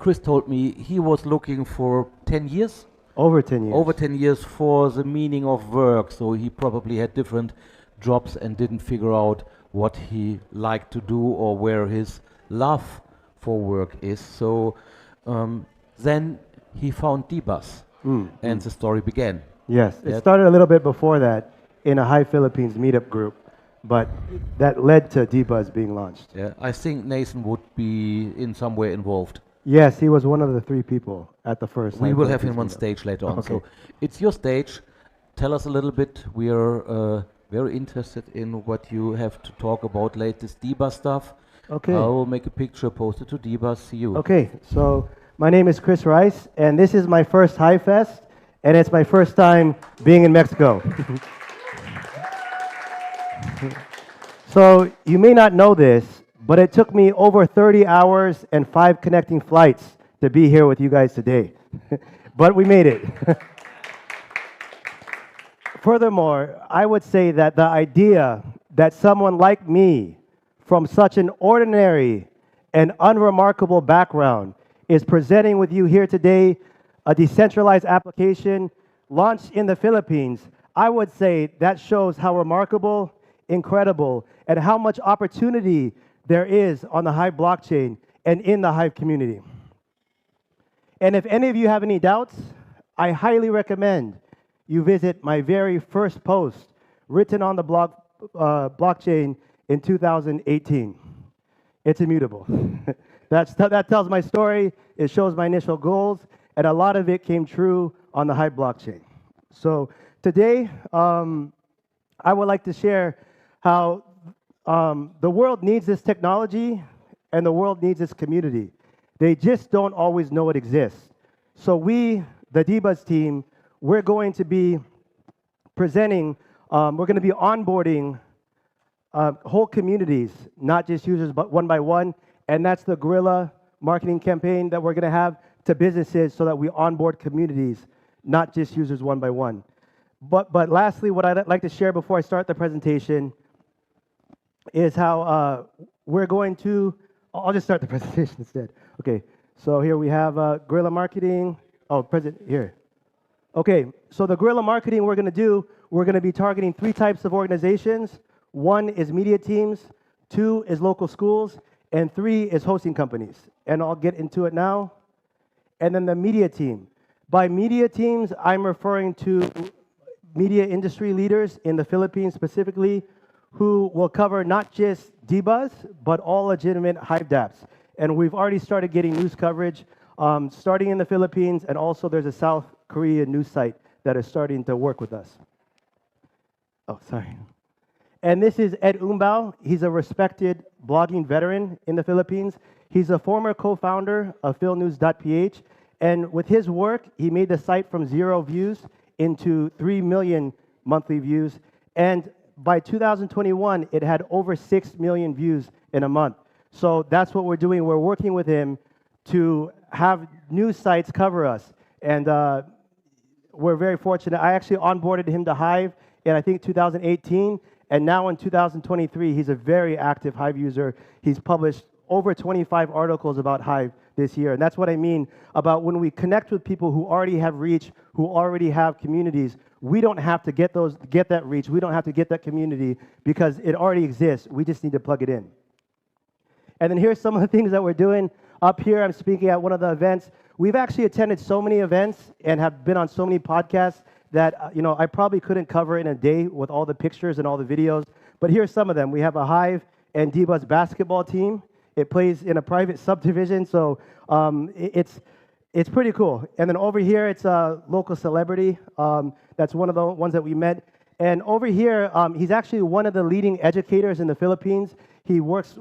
Chris told me he was looking for 10 years, Over 10 years. over 10 years for the meaning of work. So he probably had different jobs and didn't figure out what he liked to do or where his love for work is. So then he found DBuzz and the story began. Yes, it Yeah. started a little bit before that in a Hive Philippines meetup group, but that led to DBuzz being launched. Yeah, I think Nathan would be in some way involved. Yes, he was one of the 3 people at the first. We Hive will have him Philippines on meetup. stage later on. Okay. So it's your stage. Tell us a little bit. We are very interested in what you have to talk about latest DBuzz stuff. Okay. I will make a picture, post it to DBuzz. See you. Okay, so my name is Chris Rice, and this is my first HiveFest, and it's my first time being in Mexico. So you may not know this, but it took me over 30 hours and 5 connecting flights to be here with you guys today. But we made it. Furthermore, I would say that the idea that someone like me from such an ordinary and unremarkable background is presenting with you here today a decentralized application launched in the Philippines, I would say that shows how remarkable, incredible, and how much opportunity there is on the Hive blockchain and in the Hive community. And if any of you have any doubts, I highly recommend you visit my very first post written on the blockchain in 2018. It's immutable. That tells my story, it shows my initial goals, and a lot of it came true on the Hive blockchain. So today, I would like to share how the world needs this technology and the world needs this community. They just don't always know it exists. So we, the DBuzz team, we're going to be presenting, we're going to be onboarding whole communities, not just users, but one by one. And that's the guerrilla marketing campaign that we're going to have to businesses so that we onboard communities, not just users one by one. But lastly, what I'd like to share before I start the presentation is how we're going to, I'll just start the presentation instead. Okay, so here we have guerrilla marketing. Oh, here. Okay, so the guerrilla marketing we're going to do, we're going to be targeting 3 types of organizations. 1 is media teams, 2 is local schools, and 3 is hosting companies. And I'll get into it now. And then the media team. By media teams, I'm referring to media industry leaders in the Philippines specifically, who will cover not just DBuzz, but all legitimate Hive dApps. And we've already started getting news coverage, starting in the Philippines, and also there's a South Korean news site that is starting to work with us. Oh, sorry. And this is Ed Umbao. He's a respected blogging veteran in the Philippines. He's a former co-founder of philnews.ph. And with his work, he made the site from 0 views into 3 million monthly views. And by 2021, it had over 6 million views in a month. So that's what we're doing. We're working with him to have news sites cover us. And we're very fortunate. I actually onboarded him to Hive in, I think, 2018. And now in 2023, he's a very active Hive user. He's published over 25 articles about Hive this year. And that's what I mean about when we connect with people who already have reach, who already have communities, we don't have to get that reach. We don't have to get that community because it already exists. We just need to plug it in. And then here's some of the things that we're doing. Up here, I'm speaking at one of the events. We've actually attended so many events and have been on so many podcasts that I probably couldn't cover in a day with all the pictures and all the videos. But here's some of them. We have a Hive and DBuzz basketball team. It plays in a private subdivision, so it's pretty cool. And then over here, it's a local celebrity. That's one of the ones that we met. And over here, he's actually one of the leading educators in the Philippines. He works.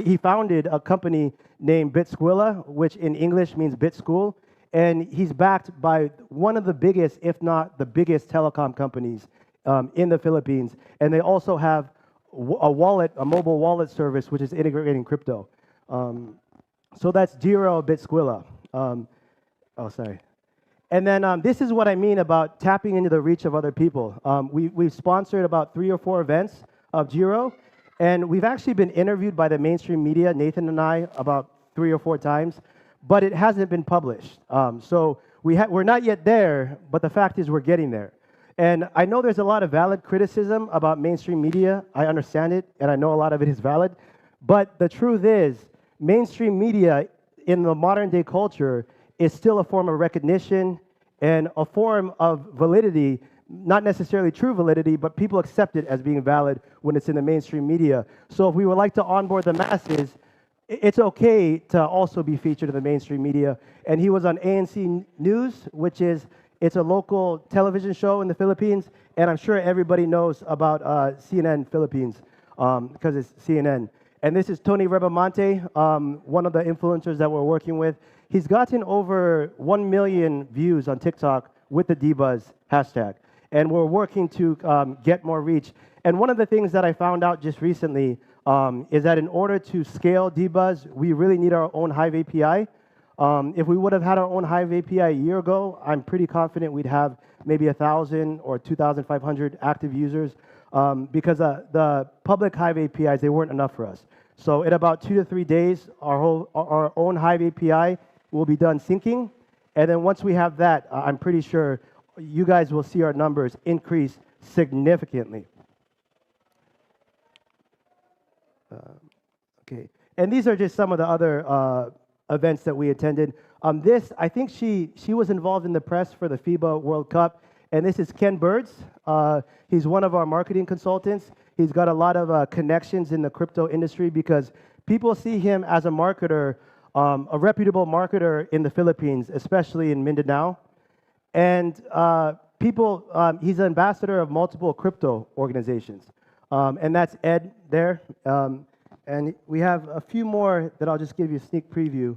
He founded a company named Bitsquilla, which in English means Bit School. And he's backed by one of the biggest, if not the biggest, telecom companies in the Philippines. And they also have a mobile wallet service, which is integrating crypto. So that's Jiro Bitsquilla. Oh, sorry. And then this is what I mean about tapping into the reach of other people. We've sponsored about 3 or 4 events of Jiro. And we've actually been interviewed by the mainstream media, Nathan and I, about 3 or 4 times. but it hasn't been published. So we're not yet there, but the fact is we're getting there. And I know there's a lot of valid criticism about mainstream media. I understand it, and I know a lot of it is valid. But the truth is, mainstream media in the modern day culture is still a form of recognition and a form of validity, not necessarily true validity, but people accept it as being valid when it's in the mainstream media. So if we would like to onboard the masses, it's okay to also be featured in the mainstream media. And he was on ANC News, which is, it's a local television show in the Philippines, and I'm sure everybody knows about CNN Philippines because it's CNN. And this is Tony Rebamonte, one of the influencers that we're working with. He's gotten over 1 million views on TikTok with the DBuzz hashtag. And we're working to get more reach. And one of the things that I found out just recently is that in order to scale DBuzz, we really need our own Hive API. If we would have had our own Hive API a year ago, I'm pretty confident we'd have maybe 1,000 or 2,500 active users because the public Hive APIs, they weren't enough for us. So in about 2 to 3 days, our own Hive API will be done syncing. And then once we have that, I'm pretty sure you guys will see our numbers increase significantly. Okay, and these are just some of the other events that we attended. I think she was involved in the press for the FIBA World Cup, and this is Ken Birds. He's one of our marketing consultants. He's got a lot of connections in the crypto industry because people see him as a marketer, a reputable marketer in the Philippines, especially in Mindanao. And he's an ambassador of multiple crypto organizations. And that's Ed there. And we have a few more that I'll just give you a sneak preview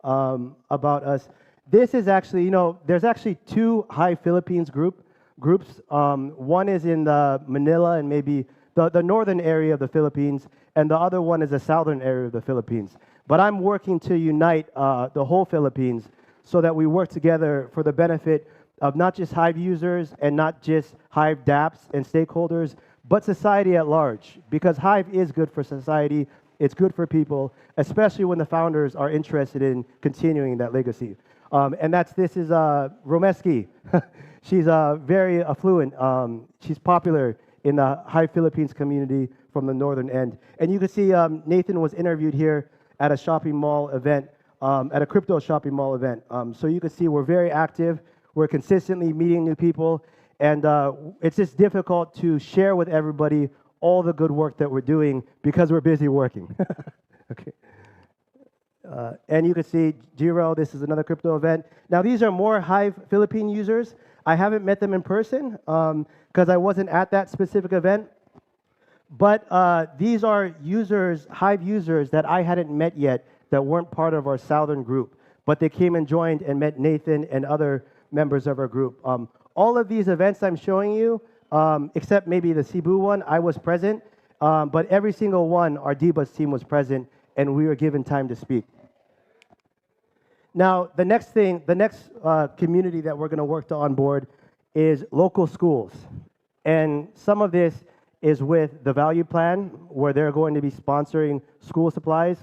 about us. This is actually, there's actually 2 Hive Philippines groups. One is in the Manila and maybe the northern area of the Philippines, and the other one is the southern area of the Philippines. But I'm working to unite the whole Philippines so that we work together for the benefit of not just Hive users and not just Hive dApps and stakeholders, but society at large, because Hive is good for society, it's good for people, especially when the founders are interested in continuing that legacy. And this is Romeski. She's very affluent. She's popular in the Hive Philippines community from the northern end. And you can see Nathan was interviewed here at a shopping mall event, at a crypto shopping mall event. So you can see we're very active, we're consistently meeting new people, and it's just difficult to share with everybody all the good work that we're doing because we're busy working. Okay. And you can see Giro, this is another crypto event. Now these are more Hive Philippine users. I haven't met them in person because I wasn't at that specific event. But these are users, Hive users that I hadn't met yet that weren't part of our southern group. But they came and joined and met Nathan and other members of our group. All of these events I'm showing you, except maybe the Cebu one, I was present. But every single one, our DBuzz team was present, and we were given time to speak. Now, the next community that we're going to work to onboard is local schools. And some of this is with the value plan, where they're going to be sponsoring school supplies.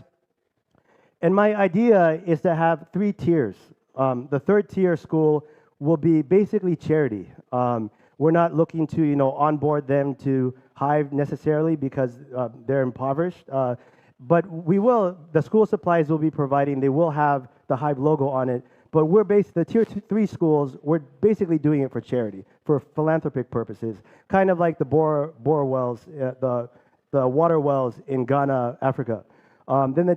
And my idea is to have 3 tiers. The 3rd tier school will be basically charity. We're not looking to, onboard them to Hive necessarily because they're impoverished. But the school supplies will be providing, they will have the Hive logo on it. But the tier 3 schools, we're basically doing it for charity, for philanthropic purposes, kind of like the bore wells, the water wells in Ghana, Africa. Then the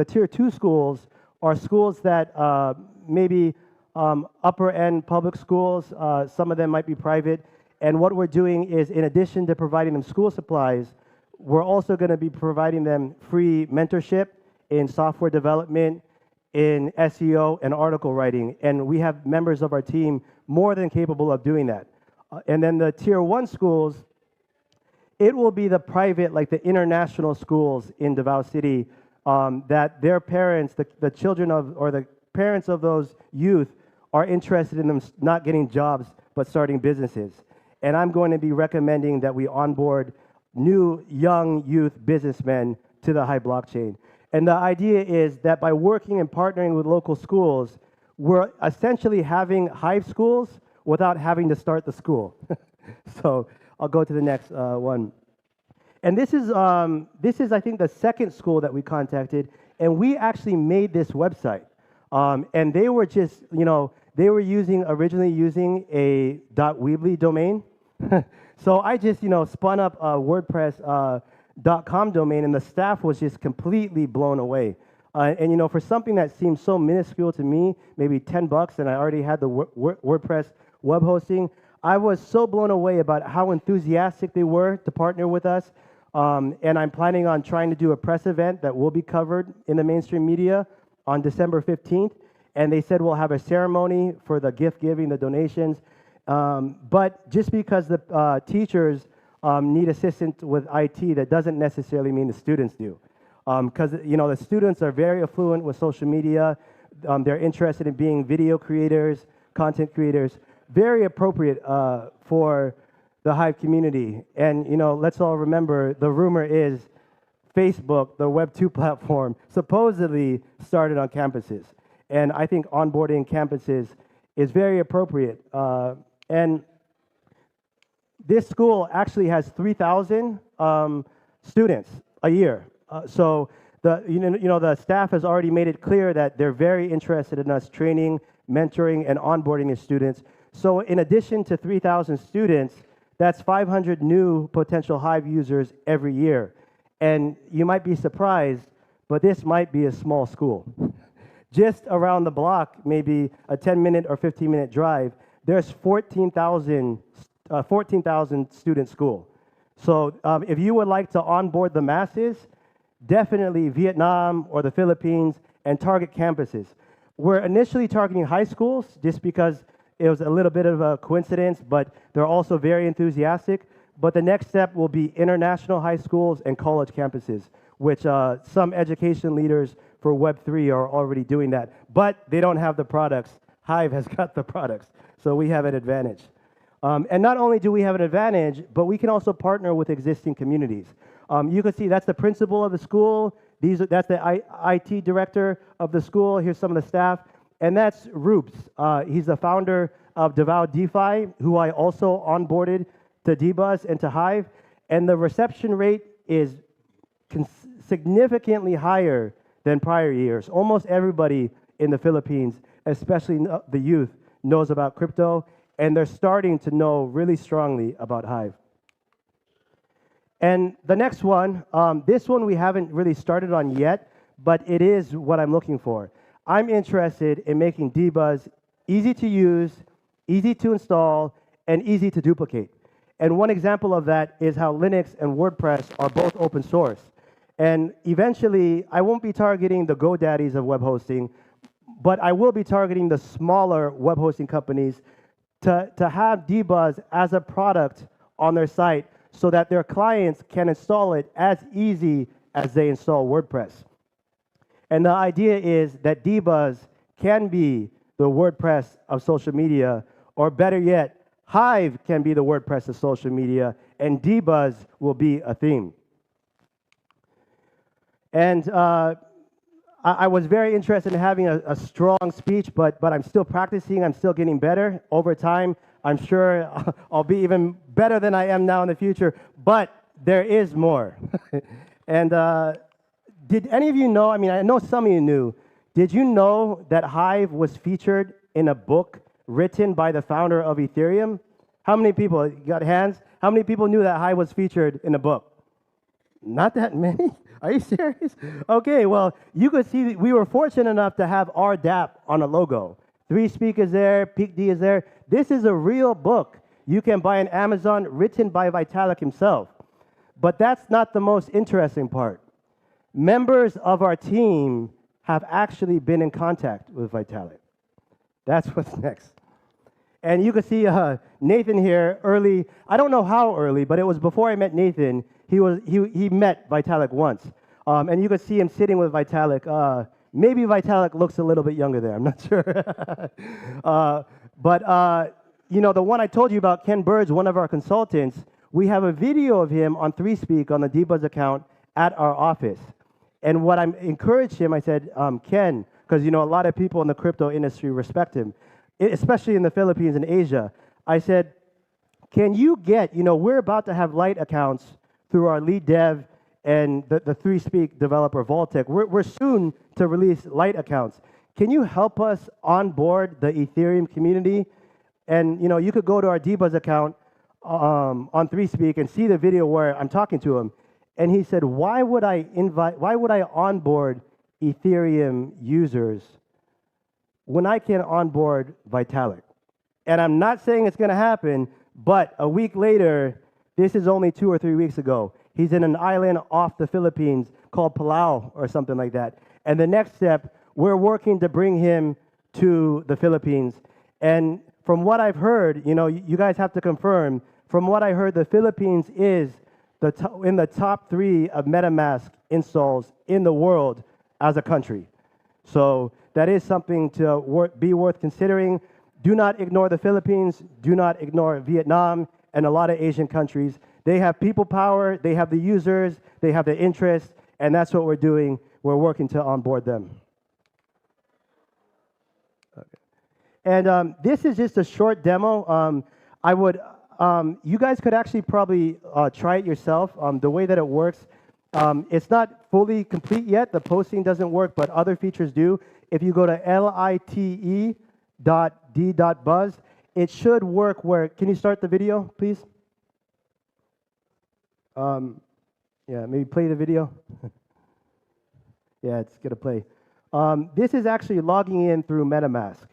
tier 2 schools are schools that maybe upper end public schools, some of them might be private. And what we're doing is, in addition to providing them school supplies, we're also going to be providing them free mentorship in software development, in SEO, and article writing. And we have members of our team more than capable of doing that. And then the tier 1 schools, it will be the private, like the international schools in Davao City, that their parents, the children of, or the parents of those youth are interested in them not getting jobs, but starting businesses. And I'm going to be recommending that we onboard new, young youth businessmen to the Hive blockchain. And the idea is that by working and partnering with local schools, we're essentially having Hive schools without having to start the school. So I'll go to the next one. And this is, I think, the second school that we contacted, and we actually made this website. And they were just, they were originally using a .weebly domain. So I just, spun up a WordPress.com domain, and the staff was just completely blown away. And for something that seemed so minuscule to me, maybe $10, and I already had the WordPress web hosting, I was so blown away about how enthusiastic they were to partner with us. And I'm planning on trying to do a press event that will be covered in the mainstream media on December 15th. And they said we'll have a ceremony for the gift giving, the donations. But just because the teachers need assistance with IT, that doesn't necessarily mean the students do. Because the students are very affluent with social media. They're interested in being video creators, content creators. Very appropriate for the Hive community. And let's all remember, the rumor is Facebook, the Web 2 platform, supposedly started on campuses. And I think onboarding campuses is very appropriate. And this school actually has 3,000 students a year. So the staff has already made it clear that they're very interested in us training, mentoring, and onboarding the students. So in addition to 3,000 students, that's 500 new potential Hive users every year. And you might be surprised, but this might be a small school. Just around the block, maybe a 10-minute or 15-minute drive, there's 14,000 student school. So if you would like to onboard the masses, definitely Vietnam or the Philippines and target campuses. We're initially targeting high schools just because it was a little bit of a coincidence, but they're also very enthusiastic. But the next step will be international high schools and college campuses, which some education leaders for Web3 are already doing that. But they don't have the products. Hive has got the products, so we have an advantage. And not only do we have an advantage, but we can also partner with existing communities. You can see that's the principal of the school. That's the IT director of the school. Here's some of the staff. And that's Roops. He's the founder of Devout DeFi, who I also onboarded to DBuzz and to Hive. And the reception rate is significantly higher than prior years. Almost everybody in the Philippines, especially the youth, knows about crypto, and they're starting to know really strongly about Hive. And the next one, this one we haven't really started on yet, but it is what I'm looking for. I'm interested in making DBuzz easy to use, easy to install, and easy to duplicate. And one example of that is how Linux and WordPress are both open source. And eventually, I won't be targeting the GoDaddies of web hosting, but I will be targeting the smaller web hosting companies to have DBuzz as a product on their site so that their clients can install it as easy as they install WordPress. And the idea is that DBuzz can be the WordPress of social media, or better yet, Hive can be the WordPress of social media, and DBuzz will be a theme. And I was very interested in having a strong speech, but I'm still practicing. I'm still getting better. Over time, I'm sure I'll be even better than I am now in the future, but there is more. And did any of you know, I mean, I know some of you knew, did you know that Hive was featured in a book written by the founder of Ethereum? How many people, you got hands? How many people knew that Hive was featured in a book? Not that many? Are you serious? Okay, well, you could see we were fortunate enough to have our DApp on a logo. 3 speakers there, Peak D is there. This is a real book you can buy on Amazon, written by Vitalik himself. But that's not the most interesting part. Members of our team have actually been in contact with Vitalik. That's what's next. And you can see Nathan here early. I don't know how early, but it was before I met Nathan. He met Vitalik once. And you can see him sitting with Vitalik. Maybe Vitalik looks a little bit younger there. I'm not sure. The one I told you about, Ken Burge, one of our consultants, we have a video of him on 3Speak on the DBuzz account at our office. And what I encouraged him, I said, Ken, because a lot of people in the crypto industry respect him, especially in the Philippines and Asia. I said, can you get, we're about to have light accounts through our lead dev and the 3Speak developer Vaultec. We're soon to release light accounts. Can you help us onboard the Ethereum community? And you could go to our DBuzz account on 3Speak and see the video where I'm talking to him. And he said, why would I onboard Ethereum users when I can onboard Vitalik? And I'm not saying it's going to happen, but a week later, this is only 2 or 3 weeks ago, he's in an island off the Philippines called Palau or something like that. And the next step, we're working to bring him to the Philippines. And from what I've heard, you guys have to confirm, from what I heard, the Philippines is in the top 3 of MetaMask installs in the world as a country. So that is something to be worth considering. Do not ignore the Philippines. Do not ignore Vietnam and a lot of Asian countries. They have people power. They have the users. They have the interest. And that's what we're doing. We're working to onboard them. Okay. And this is just a short demo. You guys could actually probably try it yourself. The way that it works, it's not fully complete yet. The posting doesn't work, but other features do. If you go to lite.d.buzz, it should work where, can you start the video, please? Yeah, maybe play the video. Yeah, it's going to play. This is actually logging in through MetaMask.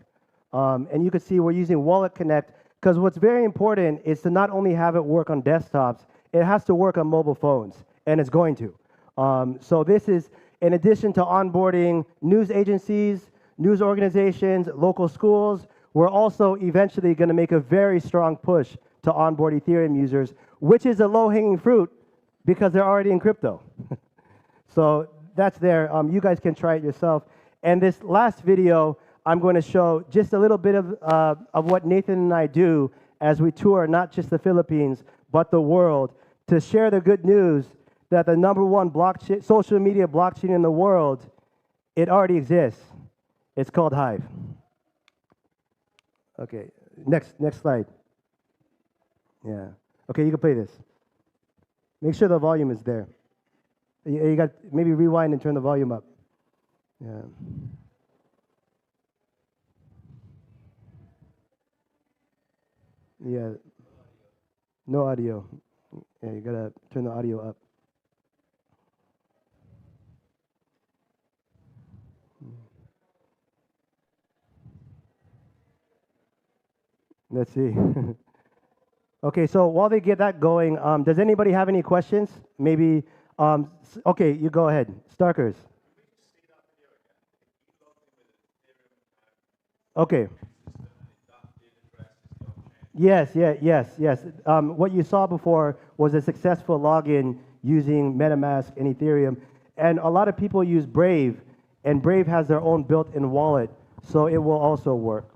And you can see we're using Wallet Connect, because what's very important is to not only have it work on desktops, it has to work on mobile phones, and it's going to. So this is, in addition to onboarding news agencies, news organizations, local schools, we're also eventually going to make a very strong push to onboard Ethereum users, which is a low-hanging fruit because they're already in crypto. So that's there. You guys can try it yourself. And this last video, I'm going to show just a little bit of what Nathan and I do as we tour not just the Philippines, but the world, to share the good news that the #1 blockchain, social media blockchain in the world, it already exists. It's called Hive. Okay, next slide. Yeah. Okay, you can play this. Make sure the volume is there. You got maybe rewind and turn the volume up. Yeah. Yeah. No audio. Yeah, you gotta turn the audio up. Let's see. Okay, so while they get that going, does anybody have any questions? Maybe, okay, you go ahead. Starkers. Okay. Yes. What you saw before was a successful login using MetaMask and Ethereum. And a lot of people use Brave, and Brave has their own built-in wallet, so it will also work.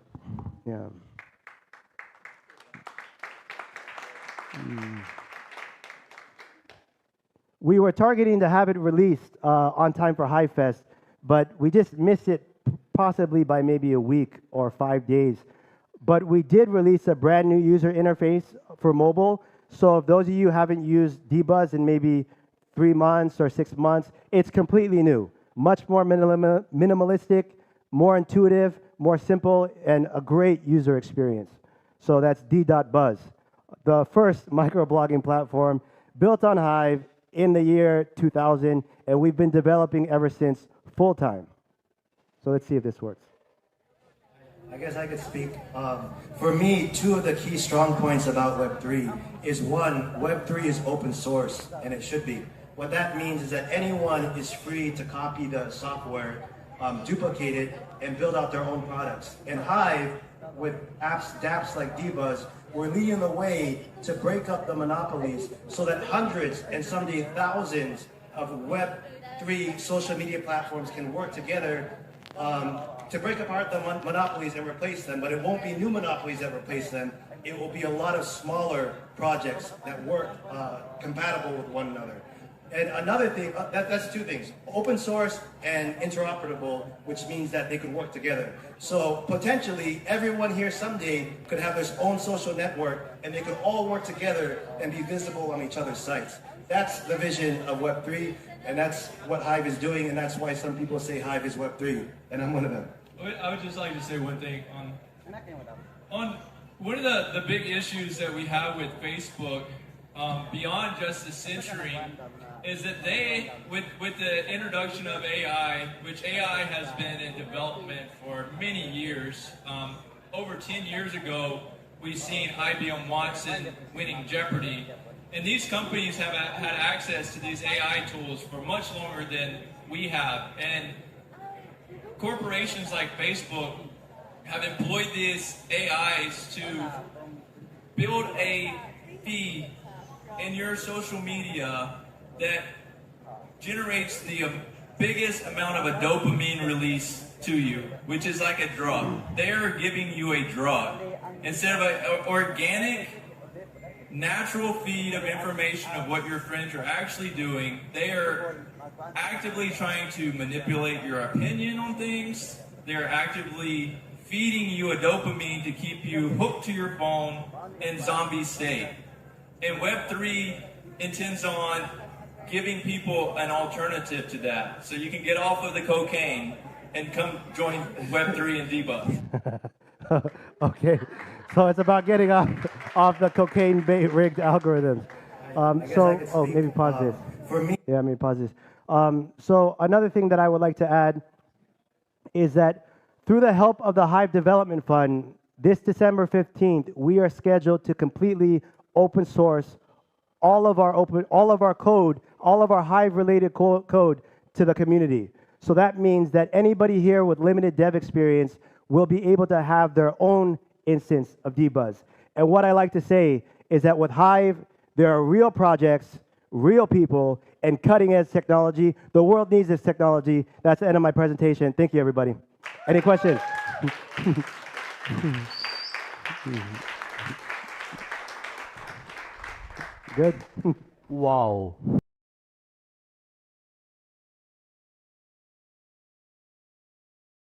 Yeah. We were targeting to have it released on time for HiveFest, but we just missed it possibly by maybe a week or 5 days. But we did release a brand new user interface for mobile. So if those of you haven't used DBuzz in maybe 3 months or 6 months, it's completely new. Much more minimalistic, more intuitive, more simple, and a great user experience. So that's D.Buzz, the first microblogging platform built on Hive in the year 2000, and we've been developing ever since full time. So let's see if this works. I guess I could speak. For me, 2 of the key strong points about Web3 is 1, Web3 is open source, and it should be. What that means is that anyone is free to copy the software, duplicate it, and build out their own products. And Hive, with dApps like DBuzz, we're leading the way to break up the monopolies so that hundreds and someday thousands of Web3 social media platforms can work together to break apart the monopolies and replace them. But it won't be new monopolies that replace them. It will be a lot of smaller projects that work compatible with one another. And another thing, that's two things, open source and interoperable, which means that they could work together. So potentially everyone here someday could have their own social network and they could all work together and be visible on each other's sites. That's the vision of Web3, and that's what Hive is doing, and that's why some people say Hive is Web3, and I'm one of them. I would just like to say one thing on one of the big issues that we have with Facebook, beyond just the censoring, is that they, with the introduction of AI, which AI has been in development for many years, over 10 years ago, we've seen IBM Watson winning Jeopardy. And these companies have had access to these AI tools for much longer than we have. And corporations like Facebook have employed these AIs to build a feed in your social media that generates the biggest amount of a dopamine release to you, which is like a drug. They're giving you a drug. Instead of an organic, natural feed of information of what your friends are actually doing, they are actively trying to manipulate your opinion on things. They're actively feeding you a dopamine to keep you hooked to your phone in zombie state. And Web3 intends on giving people an alternative to that, so you can get off of the cocaine and come join Web3 and DBuzz. Okay, so it's about getting off the cocaine-rigged algorithms. Maybe pause this. For me, yeah, maybe pause this. So another thing that I would like to add is that through the help of the Hive Development Fund, this December 15th, we are scheduled to completely open source all of our code, all of our Hive-related code to the community. So that means that anybody here with limited dev experience will be able to have their own instance of DBuzz. And what I like to say is that with Hive, there are real projects, real people, and cutting-edge technology. The world needs this technology. That's the end of my presentation. Thank you, everybody. Any questions? Good. Wow.